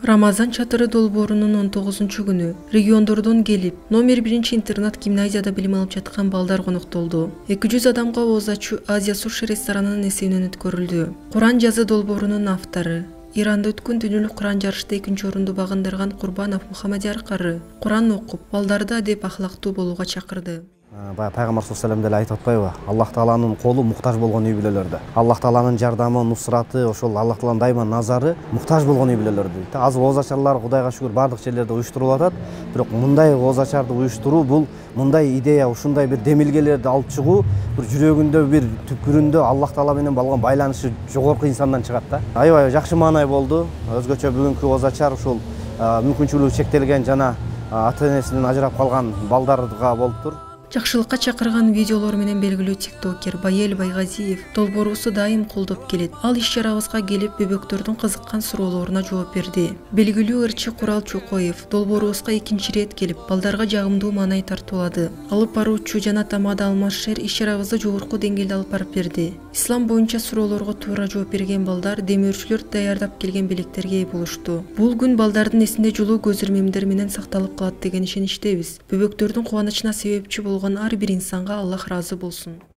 Рамазан чатыры долбоорунун 19-күнү региондордон келип, номер 1 интернат гимназияда билим алып жаткан балдар коноктолду. 200 адамга ооз ачуу Азия суши ресторанынын эсебинен өткөрүлдү. Куран жазы долбоорунун автору Иранда өткөн дүйнөлүк Куран жарышта 2-орунду багындырган Курбанов Мухаммадияр кары Куран окуп, балдарды адеп ахлактуу болууга чакырды. Пайгамбар саллаллаху алейхи айтып атпайбы? Аллах тааланын колу муктаж болгон үй бүлөлөрдө. Аллах тааланын жардамы, нусраты, ошол Аллах тааланын дайыма назары муктаж болгон үй бүлөлөрдө дейт. Азыр ооз ачарлар Кудайга шүгүр бардык жерлерде уюштурулуп атат. Бирок мындай ооз ачарды уюштуруу бул мындай идея, ушундай бир демилгелерди алып чыгуу бир жүрөгүндө бир түпкүрүндө Аллах таала менен болгон байланышы жогорку инсандан чыгат да. Аябай жакшы маанай болду. Өзгөчө бүгүнкү ооз ачар ушул мүмкүнчүлүгү чектелген жана ата энесинен ажырап калган балдарга болуптур. Жакшылыкка чакырган видеолор менен белгилүү тиктокер Байел Байгазиев долбоорубузду дайым колдоп келет. Ал иш-чарабызга келип, бөбөктөрдүн кызыккан суроолоруна жооп берди. Белгилүү ырчы Курал Чокоев долбоорубузга 2-рет келип, балдарга жагымдуу маанай тартуулады. Алып баруучу жана Тамада Алмашер иш-чарабызды жогорку деңгээлде алып барып берди. Ислам боюнча суроолорго туура жооп берген балдар демөөрчүлөр даярдап келген белектерге ээ болушту. Бул күн балдардын эсинде жылуу көз ирмемдер менен сакталып калат деген ишеничтебиз. Бөбөктөрдүн кубанычына себепчи болгон ар бир инсанга Аллах ыраазы болсун.